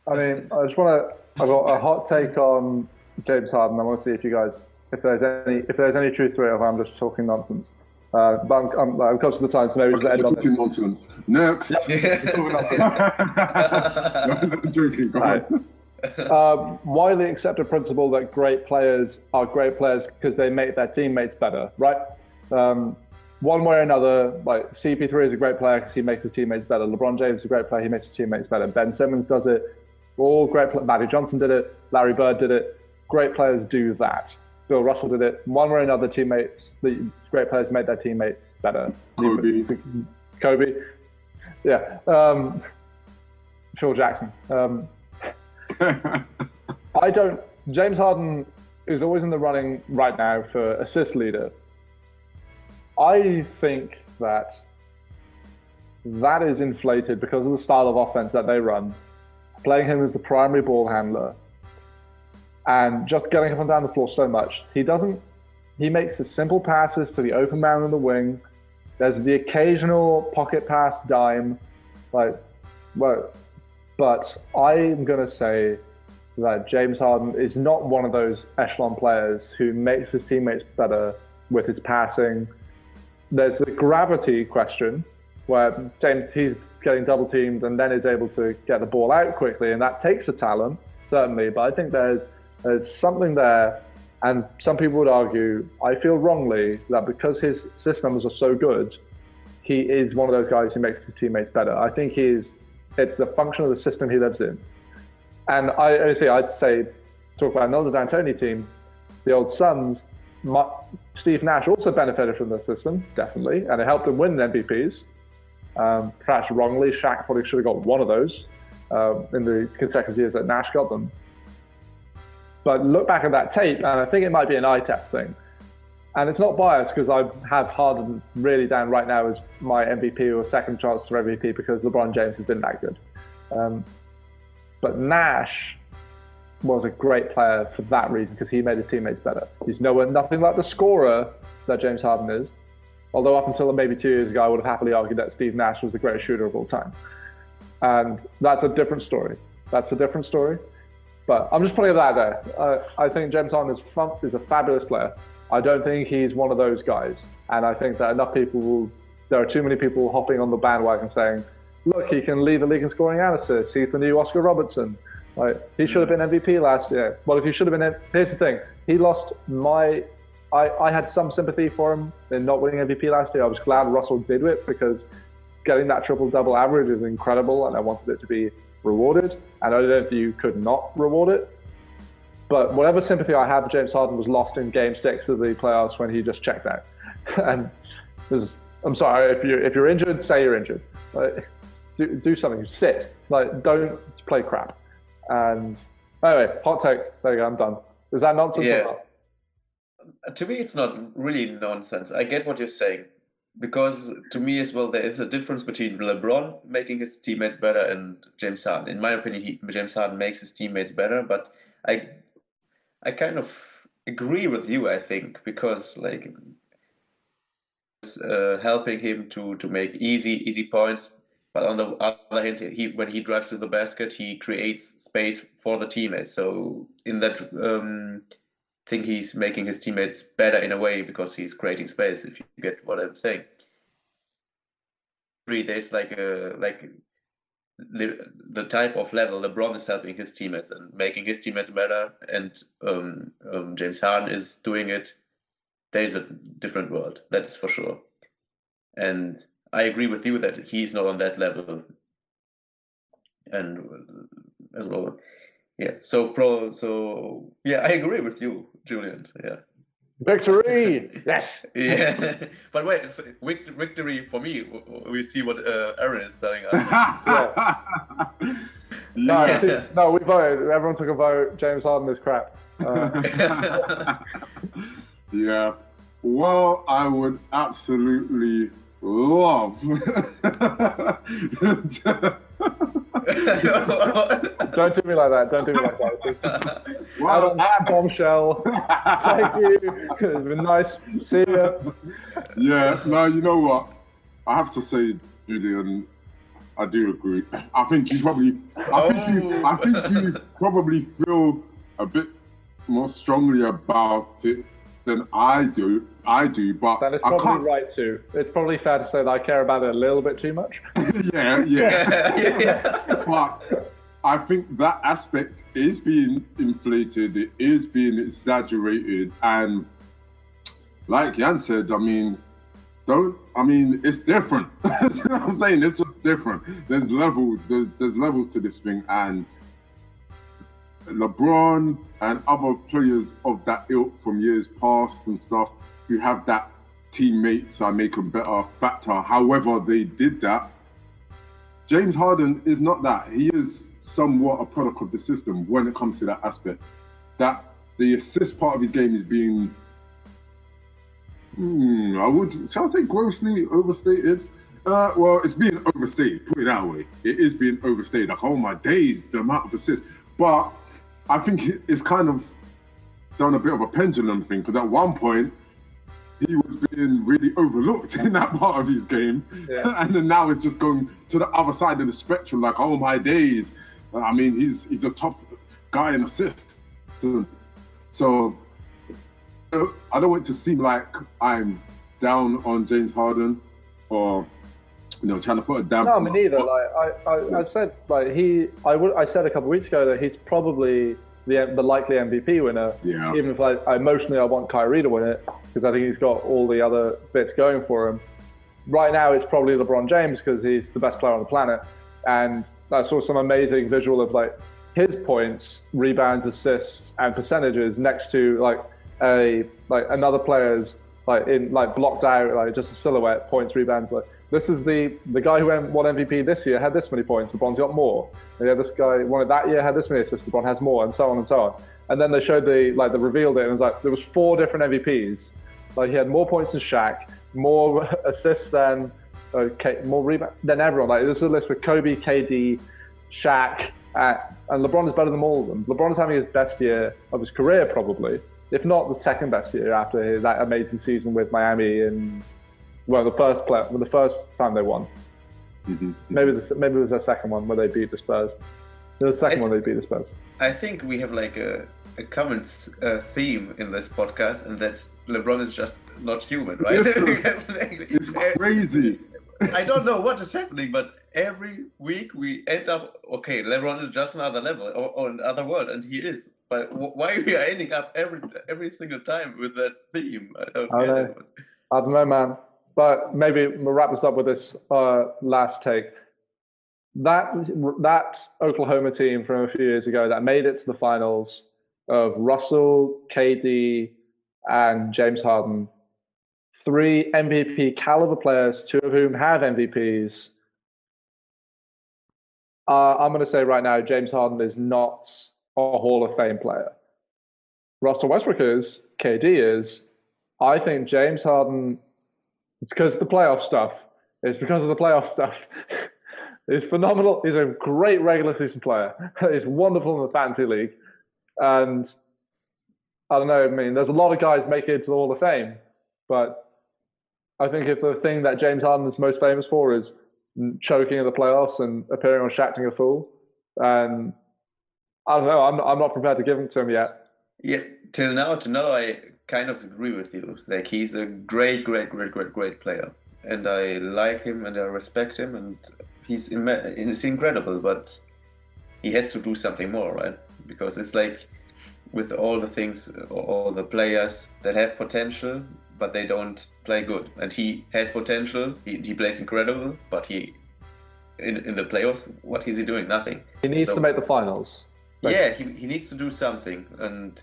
I mean, I've got a hot take on James Harden. I want to see if you guys, if there's any truth to it, or if I'm just talking nonsense. But I'm close to the time, so maybe just Okay, end we're on talking this. nonsense. Next. Talking nonsense. No, joking. Go on. Widely accepted principle that great players are great players because they make their teammates better, right? One way or another, like CP3 is a great player because he makes his teammates better. LeBron James is a great player, he makes his teammates better. Ben Simmons does it. All great players. Magic Johnson did it. Larry Bird did it. Great players do that. Bill Russell did it. One way or another, great players make their teammates better. Kobe. Yeah. Phil Jackson. James Harden is always in the running right now for assist leader. I think that is inflated because of the style of offense that they run, playing him as the primary ball handler, and just getting up and down the floor so much. He makes the simple passes to the open man in the wing. There's the occasional pocket pass dime, but I'm going to say that James Harden is not one of those echelon players who makes his teammates better with his passing. There's the gravity question where he's getting double teamed and then is able to get the ball out quickly, and that takes a talent, certainly, but I think there's something there, and some people would argue, I feel wrongly, that because his assist numbers are so good, he is one of those guys who makes his teammates better. I think it's a function of the system he lives in. And I'd say, talk about another D'Antoni team, the old Suns, Steve Nash also benefited from the system, definitely, and it helped him win MVPs. Perhaps wrongly, Shaq probably should have got one of those in the consecutive years that Nash got them. But look back at that tape, and I think it might be an eye test thing. And it's not biased because I have Harden really down right now as my MVP or second chance for MVP because LeBron James has been that good. But Nash was a great player for that reason because he made his teammates better. He's nothing like the scorer that James Harden is. Although up until maybe 2 years ago, I would have happily argued that Steve Nash was the greatest shooter of all time. And that's a different story. But I'm just putting that there. I think James Harden is a fabulous player. I don't think he's one of those guys. And I think that there are too many people hopping on the bandwagon saying, look, he can lead the league in scoring and assists. He's the new Oscar Robertson. He should have been MVP last year. Well, if he should have been, here's the thing. He lost I had some sympathy for him in not winning MVP last year. I was glad Russell did it because getting that triple-double average is incredible and I wanted it to be rewarded. And I don't know if you could not reward it. But whatever sympathy I had for James Harden was lost in Game 6 of the playoffs when he just checked out. And I'm sorry, if you're injured, say you're injured. Do something, sit. Don't play crap. And anyway, hot take. There you go, I'm done. Is that nonsense or not? To me, it's not really nonsense. I get what you're saying. Because to me as well, there is a difference between LeBron making his teammates better and James Harden. In my opinion, James Harden makes his teammates better, but I kind of agree with you, I think, because helping him to make easy points. But on the other hand, when he drives to the basket, he creates space for the teammates. So in that thing, he's making his teammates better in a way because he's creating space, if you get what I'm saying. There's the type of level LeBron is helping his teammates and making his teammates better, and James Harden is doing it. There's a different world, that is for sure. And I agree with you that he's not on that level. And as well, yeah. So yeah, I agree with you, Julian. Yeah. Victory! Yes. Yeah. But wait, victory for me. We see what Aaron is telling us. Yeah. No, we voted. Everyone took a vote. James Harden is crap. Yeah. Well, I would absolutely love. Don't do me like that. Out on that bombshell. Thank you. It's been nice. See ya. Yeah. No, you know what? I have to say, Julian, I do agree. I think you probably feel a bit more strongly about it than I do, but That is I probably can't. right too. It's probably fair to say that I care about it a little bit too much. yeah. But I think that aspect is being inflated, it is being exaggerated, and like Jan said, it's different. You know what I'm saying? It's just different. There's levels, there's levels to this thing, and LeBron and other players of that ilk from years past and stuff who have that teammates I make them better factor, however they did that. James Harden is not that. He is somewhat a product of the system when it comes to that aspect. That the assist part of his game is being, shall I say grossly overstated? Well, it's being overstated, put it that way. It is being overstated. Like, oh my days, the amount of assists. But I think it's kind of done a bit of a pendulum thing, because at one point, he was being really overlooked in that part of his game. Yeah. And then now it's just going to the other side of the spectrum, like, oh my days. I mean, he's a top guy in assists. So I don't want it to seem like I'm down on James Harden or, trying to put a damper. No, me neither. I said I said a couple of weeks ago that he's probably the likely MVP winner. Yeah. Even if I emotionally I want Kyrie to win it, because I think he's got all the other bits going for him. Right now, it's probably LeBron James because he's the best player on the planet. And I saw some amazing visual of his points, rebounds, assists, and percentages next to another player's blocked out, just a silhouette, points, rebounds. This is the guy who won MVP this year had this many points. LeBron's got more. This guy won it that year, had this many assists. LeBron has more, and so on and so on. And then they showed they revealed it, and it was there was 4 different MVPs. He had more points than Shaq, more assists than more rebounds than everyone. This is a list with Kobe, KD, Shaq, and LeBron is better than all of them. LeBron is having his best year of his career, probably, if not the second best year after that amazing season with Miami and the first time they won. Mm-hmm. Maybe it was their second one where they beat the Spurs. It was the second one they beat the Spurs. I think we have a common theme in this podcast, and that's LeBron is just not human, right? It's crazy. I don't know what is happening, but every week we end up, okay, LeBron is just another level or another world, and he is. But why we are ending up every single time with that theme? I don't get it. I don't know, man. But maybe we'll wrap this up with this last take. That Oklahoma team from a few years ago that made it to the finals of Russell, KD, and James Harden, 3 MVP caliber players, 2 of whom have MVPs. I'm going to say right now, James Harden is not a Hall of Fame player. Russell Westbrook is, KD is. I think James Harden, it's because of the playoff stuff. It's because of the playoff stuff. He's phenomenal. He's a great regular season player. He's wonderful in the fantasy league. And I don't know, there's a lot of guys making it to the Hall of Fame, but I think if the thing that James Harden is most famous for is choking in the playoffs and appearing on Shacking a Fool, and I don't know, I'm not prepared to give him to him yet. Yeah, till now, I kind of agree with you. He's a great player, and I like him and I respect him, and he's incredible, but he has to do something more, right? Because it's with all the things, all the players that have potential, but they don't play good. And he has potential, he plays incredible, but in the playoffs, what is he doing? Nothing. He needs to make the finals. Yeah, he needs to do something. And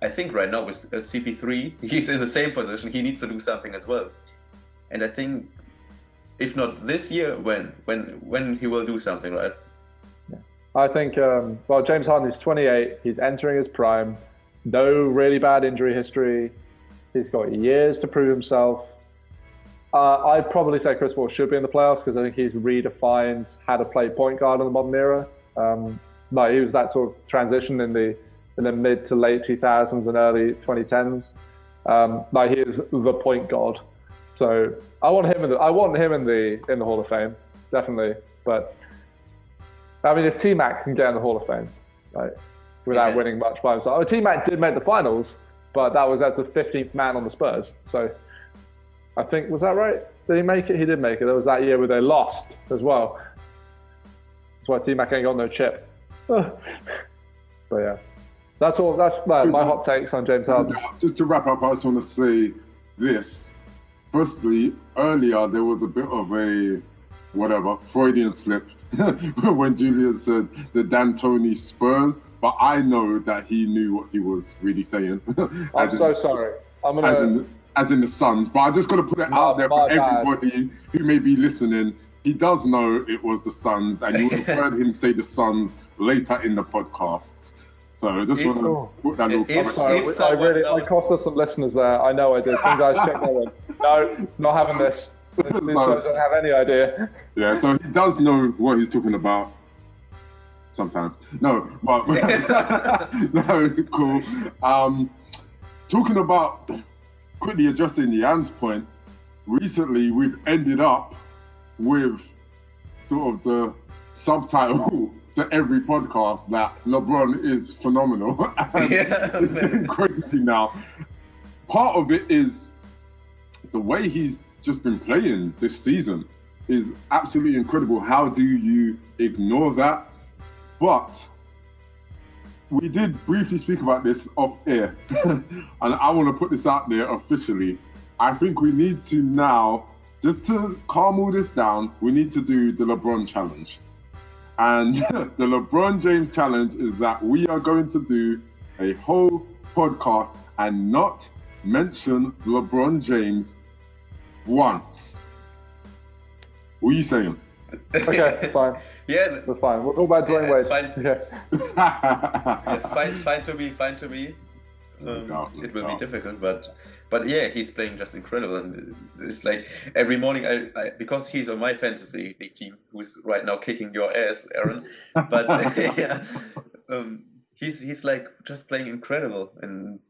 I think right now with CP3, he's in the same position. He needs to do something as well. And I think, if not this year, when he will do something, right? I think, James Harden is 28. He's entering his prime. No really bad injury history. He's got years to prove himself. I'd probably say Chris Paul should be in the playoffs because I think he's redefined how to play point guard in the modern era. He was that sort of transition in the mid to late 2000s and early 2010s. He is the point guard. So I want him in the Hall of Fame. definitely. But I mean, if T-Mac can get in the Hall of Fame, right, without winning much by himself. T-Mac did make the finals, but that was as the 15th man on the Spurs. So I think, was that right? Did he make it? He did make it. There was that year where they lost as well. That's why T-Mac ain't got no chip. But yeah, that's all. That's my hot takes on James Harden. Just to wrap up, I just want to say this. Firstly, earlier there was a bit of a Freudian slip when Julian said the D'Antoni Spurs, but I know that he knew what he was really saying. I'm so sorry. As in the Suns, but I just got to put it out there for everybody who may be listening. He does know it was the Suns, and you would have heard him say the Suns later in the podcast. So I just want to put that little comment. I cost us some listeners there. I know I did. Some guys checked that one. No, not having this. These guys don't have any idea. Yeah, so he does know what he's talking about. Sometimes. No, but no, cool. Talking about, quickly addressing Jan's point, recently we've ended up with sort of the subtitle to every podcast that LeBron is phenomenal. It's getting crazy now. Part of it is the way he's just been playing this season is absolutely incredible. How do you ignore that? But we did briefly speak about this off air, and I want to put this out there officially. I think we need to now, just to calm all this down, we need to do the LeBron challenge. And the LeBron James challenge is that we are going to do a whole podcast and not mention LeBron James once. What are you saying? Okay, fine. Yeah, that's fine. We'll talk about Dwayne Wade. Fine. Okay. Fine to me. Fine to me. It will be difficult, but yeah, he's playing just incredible, and it's like every morning I because he's on my fantasy league team, who's right now kicking your ass, Aaron. But yeah, he's like just playing incredible, and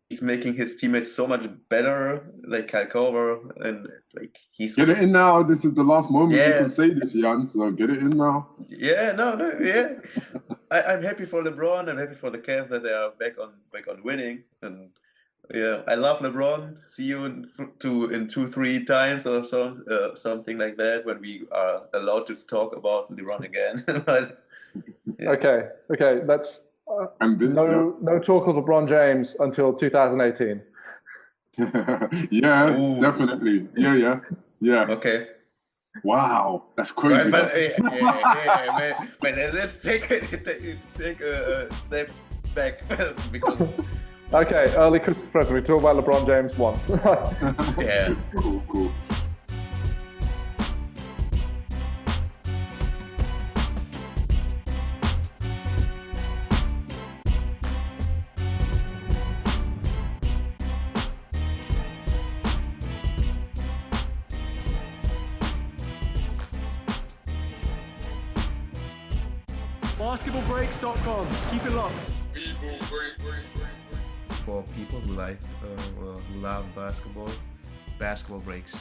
he's making his teammates so much better, like Kyle Korver, and like he's get it in now. This is the last moment you can say this, Jan. So get it in now. Yeah, yeah. I'm happy for LeBron. I'm happy for the Cavs that they are back on winning, and yeah, I love LeBron. See you in 2-3 times or so, something like that, when we are allowed to talk about LeBron again. But, yeah. Okay. That's no talk of LeBron James until 2018. Yeah, Ooh. Definitely. Yeah. Okay. Wow, that's crazy. But man, let's take a step back because. Okay, early Christmas present. We talk about LeBron James once. Yeah. Cool. Basketballbreaks.com. Keep it locked. For people who love basketball breaks.